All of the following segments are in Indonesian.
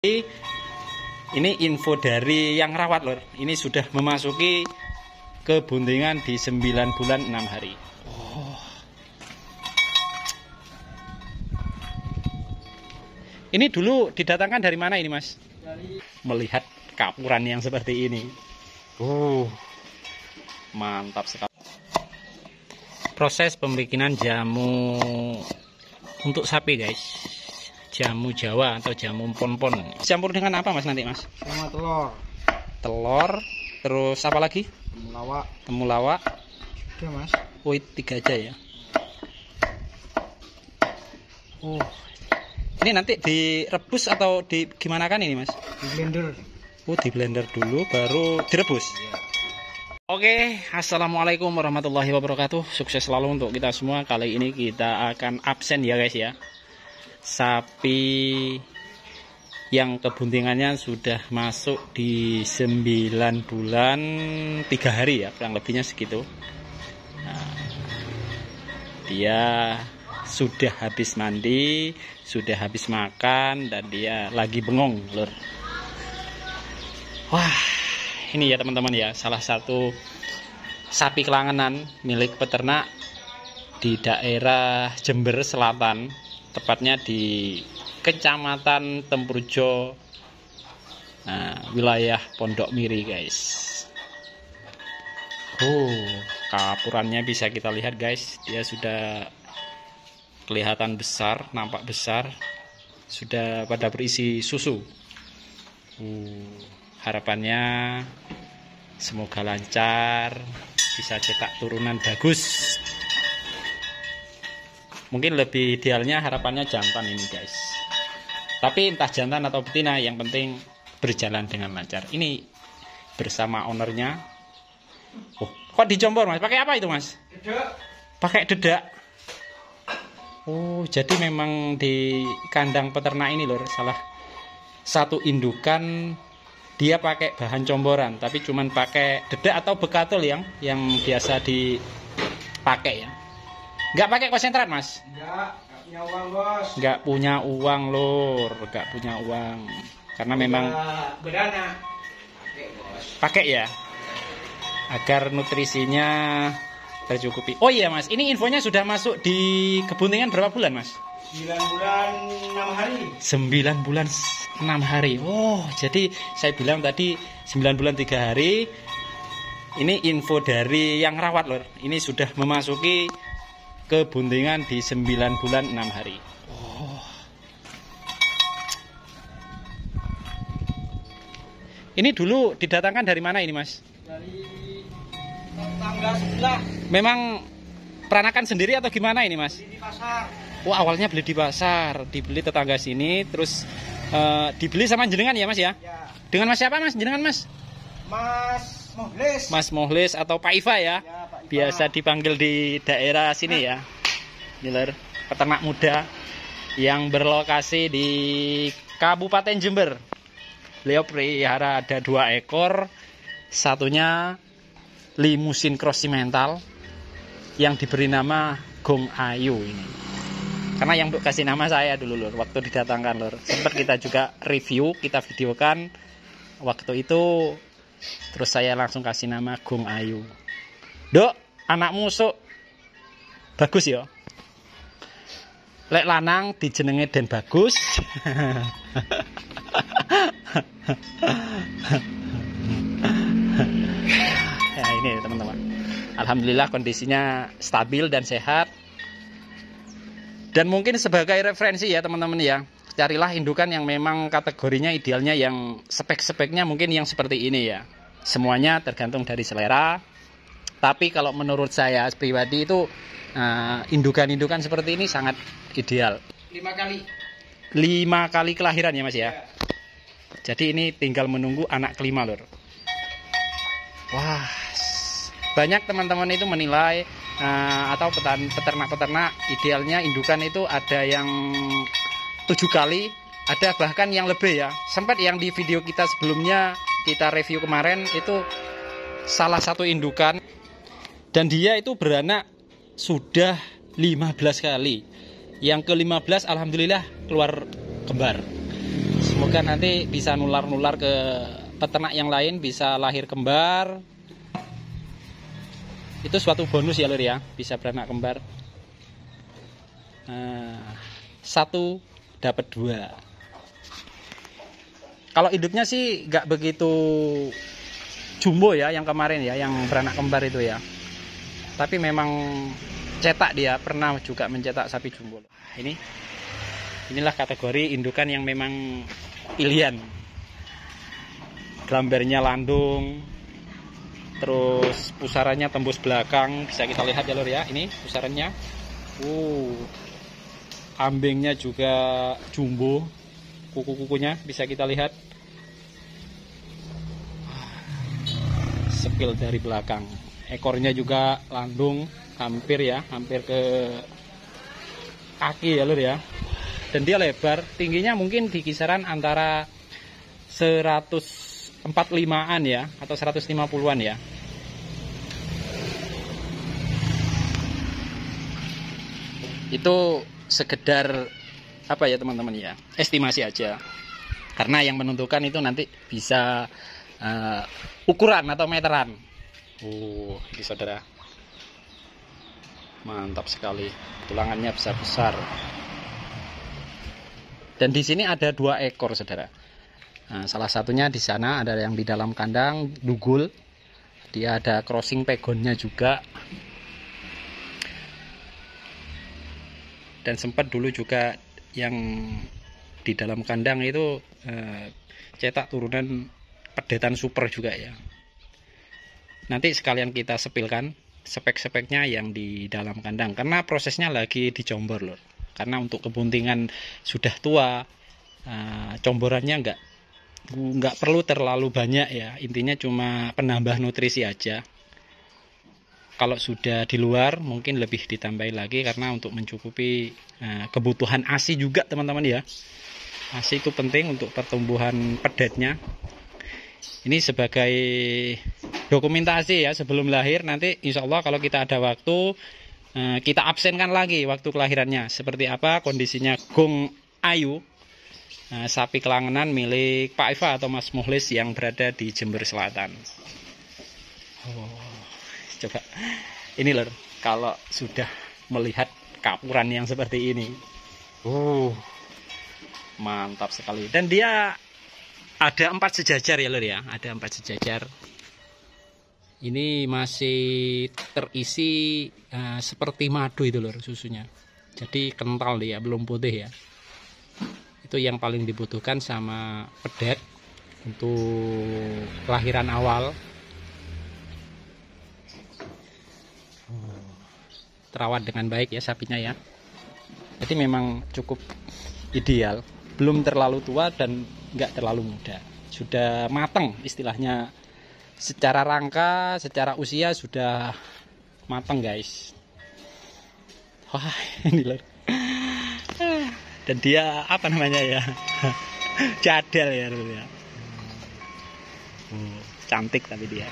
Ini info dari yang rawat lor. Ini sudah memasuki kebuntingan di 9 bulan 6 hari. Ini dulu didatangkan dari mana ini mas? Melihat kapuran yang seperti ini. Mantap sekali. Proses pembikinan jamu untuk sapi guys. Jamu Jawa atau jamu pon-pon. Campur dengan apa mas nanti mas? Sama telur. Telur, terus apa lagi? Temulawak. Temulawak. Udah mas. Oh 3 aja ya. Ini nanti direbus atau di gimana kan ini mas? Di blender. Di blender dulu baru direbus. Ya. Oke, assalamualaikum warahmatullahi wabarakatuh. Sukses selalu untuk kita semua. Kali ini kita akan absen ya guys ya. Sapi yang kebuntingannya sudah masuk di 9 bulan 3 hari ya, kurang lebihnya segitu. Nah, dia sudah habis mandi, sudah habis makan, dan dia lagi bengong lur. Wah, ini ya teman-teman ya, salah satu sapi kelangenan milik peternak di daerah Jember Selatan, tepatnya di Kecamatan Tempurjo, wilayah Pondok Miri guys. Kapurannya bisa kita lihat guys, dia sudah kelihatan besar, nampak besar, sudah pada berisi susu. Harapannya semoga lancar, bisa cetak turunan bagus. Mungkin lebih idealnya harapannya jantan ini guys. Tapi entah jantan atau betina, yang penting berjalan dengan lancar. Ini bersama ownernya. Kok dicompor mas? Pakai apa itu mas? Dedak. Pakai dedak. Jadi memang di kandang peternak ini lor, salah satu indukan dia pakai bahan comboran, tapi cuman pakai dedak atau bekatul yang biasa dipakai ya. Nggak pakai konsentrat mas? Nggak punya uang bos. Nggak punya uang lor, nggak punya uang. Karena memang berdana. Pakai bos. Pakai ya, agar nutrisinya tercukupi. Oh iya mas, ini infonya sudah masuk di kebuntingan berapa bulan mas? 9 bulan 6 hari. 9 bulan 6 hari. Jadi saya bilang tadi 9 bulan 3 hari. Ini info dari yang rawat lor. Ini sudah memasuki kebuntingan di 9 bulan 6 hari. Ini dulu didatangkan dari mana ini mas? Dari tetangga sebelah. Memang peranakan sendiri atau gimana ini mas? Di pasar. Awalnya beli di pasar, dibeli tetangga sini, terus dibeli sama jenengan ya mas ya? Ya. Dengan mas siapa mas? Jenengan mas? Mas Mohlis. Mas Mohlis atau Pak Iva ya? Ya, Pak Iva. Biasa dipanggil di daerah sini ya. Ini peternak muda yang berlokasi di Kabupaten Jember. Beliau pelihara ada 2 ekor, satunya limusin cross simental yang diberi nama Gong Ayu ini. Karena yang kasih nama saya dulu lur, waktu didatangkan lur. Sempat kita juga review, kita videokan waktu itu, terus saya langsung kasih nama Gong Ayu. Dok, anakmu sok bagus ya. Lek lanang dijenenge Den Bagus. Ya ini teman-teman. Alhamdulillah kondisinya stabil dan sehat. Dan mungkin sebagai referensi ya teman-teman ya, carilah indukan yang memang kategorinya idealnya yang spek-speknya mungkin yang seperti ini ya. Semuanya tergantung dari selera. Tapi kalau menurut saya pribadi itu indukan-indukan seperti ini sangat ideal. 5 kali. 5 kali kelahiran ya mas ya. Jadi ini tinggal menunggu anak kelima lor. Wah, banyak teman-teman itu menilai atau peternak-peternak idealnya indukan itu ada yang 7 kali, ada bahkan yang lebih ya. Sempat yang di video kita sebelumnya kita review kemarin itu salah satu indukan dan dia itu beranak sudah 15 kali. Yang ke-15 alhamdulillah keluar kembar. Semoga nanti bisa nular-nular ke peternak yang lain, bisa lahir kembar. Itu suatu bonus ya lur ya, bisa beranak kembar. Satu dapat dua. Kalau induknya sih nggak begitu jumbo ya, yang kemarin ya, yang beranak kembar itu ya. Tapi memang cetak, dia pernah juga mencetak sapi jumbo. Inilah kategori indukan yang memang pilihan. Gambarnya landung, terus pusarannya tembus belakang, bisa kita lihat ya lur ya. Ini pusarannya. Kambingnya juga jumbo, kuku-kukunya bisa kita lihat. Sepil dari belakang. Ekornya juga landung, hampir ke kaki ya lur ya. Dan dia lebar, tingginya mungkin di kisaran antara 145-an ya, atau 150-an ya. Itu sekedar apa ya teman-teman ya, estimasi aja. Karena yang menentukan itu nanti bisa ukuran atau meteran. Ini saudara, mantap sekali, tulangannya besar-besar. Dan di sini ada 2 ekor saudara. Nah, salah satunya di sana ada yang di dalam kandang dugul. Dia ada crossing pegonnya juga. Dan sempat dulu juga yang di dalam kandang itu cetak turunan pedetan super juga ya. Nanti sekalian kita sepilkan spek-speknya yang di dalam kandang, karena prosesnya lagi dicombor lor. Karena untuk kebuntingan sudah tua, comborannya nggak perlu terlalu banyak ya. Intinya cuma penambah nutrisi aja. Kalau sudah di luar mungkin lebih ditambahin lagi, karena untuk mencukupi kebutuhan ASI juga teman-teman ya. ASI itu penting untuk pertumbuhan pedetnya. Ini sebagai dokumentasi ya sebelum lahir. Nanti insya Allah kalau kita ada waktu, kita absenkan lagi waktu kelahirannya. Seperti apa kondisinya Gong Ayu, sapi kelangenan milik Pak Eva atau Mas Muhlis yang berada di Jember Selatan. Coba ini lor, kalau sudah melihat kapuran yang seperti ini, mantap sekali. Dan dia ada 4 sejajar ya lor ya, ada 4 sejajar. Ini masih terisi seperti madu itu lor susunya. Jadi kental dia, belum putih ya. Itu yang paling dibutuhkan sama pedet untuk kelahiran awal. Terawat dengan baik ya sapinya ya. Jadi memang cukup ideal, belum terlalu tua dan nggak terlalu muda, sudah matang istilahnya. Secara rangka, secara usia sudah matang guys. Wah ini lor. Dan dia apa namanya ya, cadel ya lor ya. Cantik tapi dia.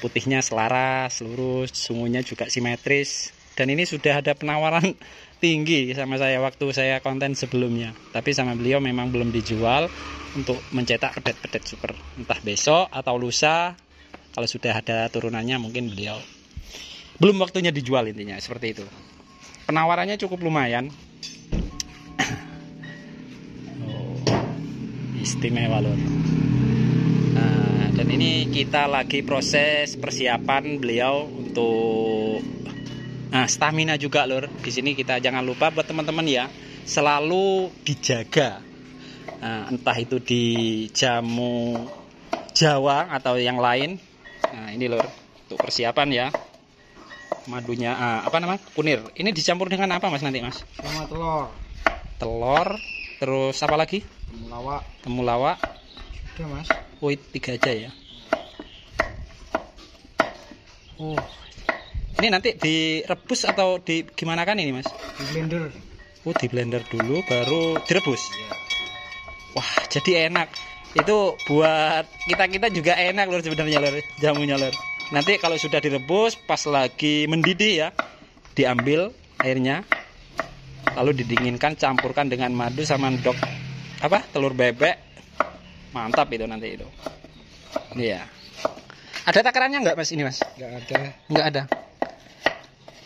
Putihnya selaras, lurus, sungunya juga simetris. Dan ini sudah ada penawaran tinggi sama saya waktu saya konten sebelumnya. Tapi sama beliau memang belum dijual untuk mencetak pedet-pedet super. Entah besok atau lusa, kalau sudah ada turunannya mungkin beliau. Belum waktunya dijual intinya, seperti itu. Penawarannya cukup lumayan. Istimewa loh. Dan ini kita lagi proses persiapan beliau untuk stamina juga lor. Di sini kita jangan lupa buat teman-teman ya, selalu dijaga. Entah itu di jamu Jawa atau yang lain. Ini lor, untuk persiapan ya. Madunya apa namanya? Kunir. Ini dicampur dengan apa Mas nanti Mas? Sama telur. Telur, terus apa lagi? Temulawak. Temulawak. Oke Mas. 3 aja ya. Ini nanti direbus atau di gimana kan ini Mas? Di blender. Di blender dulu baru direbus. Iya. Wah, jadi enak. Itu buat kita juga enak lor sebenarnya lor, jamunya lor. Nanti kalau sudah direbus pas lagi mendidih ya, diambil airnya, lalu didinginkan, campurkan dengan madu sama endok apa? Telur bebek. Mantap itu nanti itu. Iya. Ada takarannya nggak Mas ini Mas? Nggak ada. Nggak ada.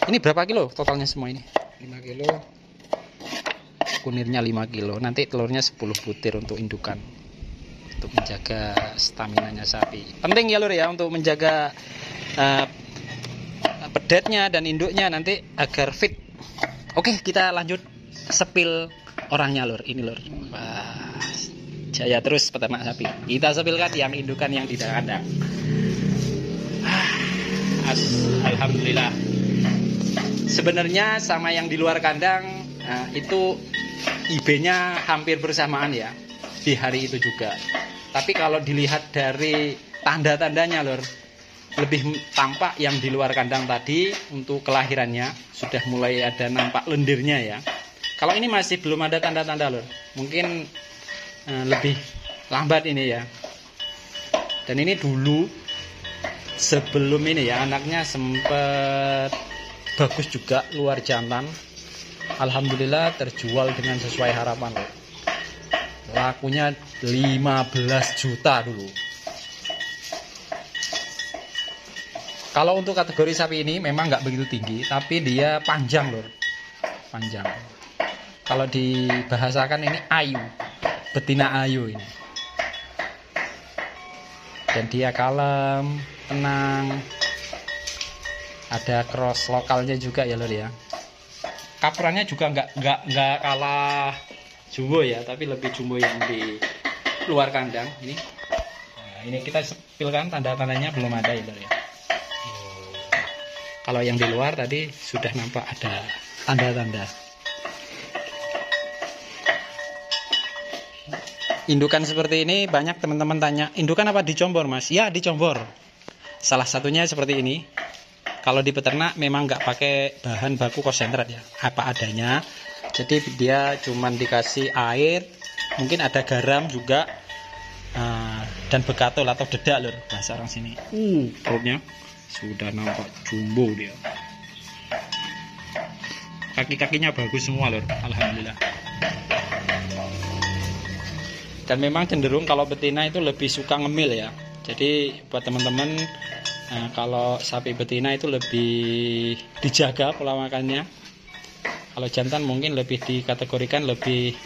Ini berapa kilo totalnya semua ini? 5 kilo. Kunirnya 5 kilo. Nanti telurnya 10 butir untuk indukan. Untuk menjaga staminanya sapi. Penting ya Lur ya untuk menjaga pedetnya dan induknya nanti agar fit. Oke, kita lanjut sepil orangnya Lur. Ini Lur. Wah, jaya terus peternak sapi. Kita sepilkan yang indukan yang di kandang. Alhamdulillah. Sebenarnya sama yang di luar kandang itu IB-nya hampir bersamaan ya di hari itu juga. Tapi kalau dilihat dari tanda-tandanya Lur, lebih tampak yang di luar kandang tadi untuk kelahirannya sudah mulai ada nampak lendirnya ya. Kalau ini masih belum ada tanda-tanda Lur, mungkin lebih lambat ini ya. Dan ini dulu sebelum ini ya anaknya sempat bagus juga luar jantan. Alhamdulillah terjual dengan sesuai harapan Lur. Lakunya 15 juta dulu. Kalau untuk kategori sapi ini memang nggak begitu tinggi, tapi dia panjang Lur. Panjang. Kalau dibahasakan ini ayu. Betina ayu ini. Dan dia kalem, tenang. Ada cross lokalnya juga ya Lur ya. Kapurannya juga nggak kalah jumbo ya, tapi lebih jumbo yang di luar kandang ini. Nah, ini kita sepilkan tanda-tandanya belum ada ya Lur ya. Kalau yang di luar tadi sudah nampak ada tanda-tanda. Indukan seperti ini banyak teman-teman tanya, indukan apa dicombor Mas? Ya dicombor. Salah satunya seperti ini. Kalau di peternak memang nggak pakai bahan baku konsentrat ya, apa adanya. Jadi dia cuman dikasih air, mungkin ada garam juga, dan begatol atau dedak Lur bahasa orang sini. Perutnya sudah nampak jumbo dia. Kaki-kakinya bagus semua Lur, alhamdulillah. Dan memang cenderung kalau betina itu lebih suka ngemil ya. Jadi buat teman-teman, kalau sapi betina itu lebih dijaga pola makannya. Kalau jantan mungkin lebih dikategorikan lebih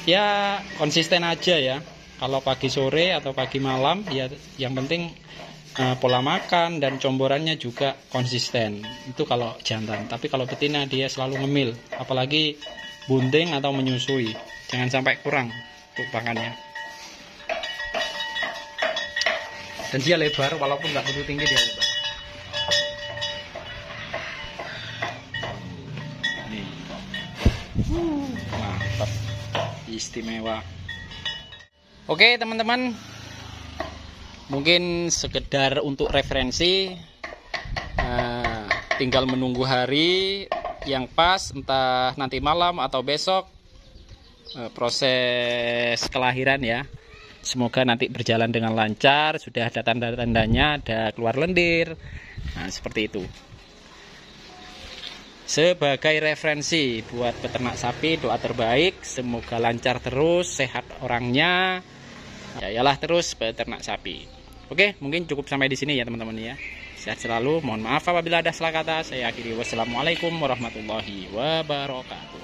ya konsisten aja ya. Kalau pagi sore atau pagi malam ya yang penting pola makan dan comborannya juga konsisten. Itu kalau jantan. Tapi kalau betina dia selalu ngemil, apalagi bunting atau menyusui. Jangan sampai kurang untuk pakannya. Dan dia lebar, walaupun nggak begitu tinggi dia lebar. Nih, mantap, istimewa. Oke teman-teman, mungkin sekedar untuk referensi, tinggal menunggu hari yang pas, entah nanti malam atau besok, proses kelahiran ya. Semoga nanti berjalan dengan lancar. Sudah ada tanda-tandanya, ada keluar lendir. Nah, seperti itu. Sebagai referensi buat peternak sapi, doa terbaik. Semoga lancar terus, sehat orangnya. Jayalah terus peternak sapi. Oke, mungkin cukup sampai di sini ya teman-teman ya. Sehat selalu. Mohon maaf apabila ada salah kata. Saya akhiri. Wassalamualaikum warahmatullahi wabarakatuh.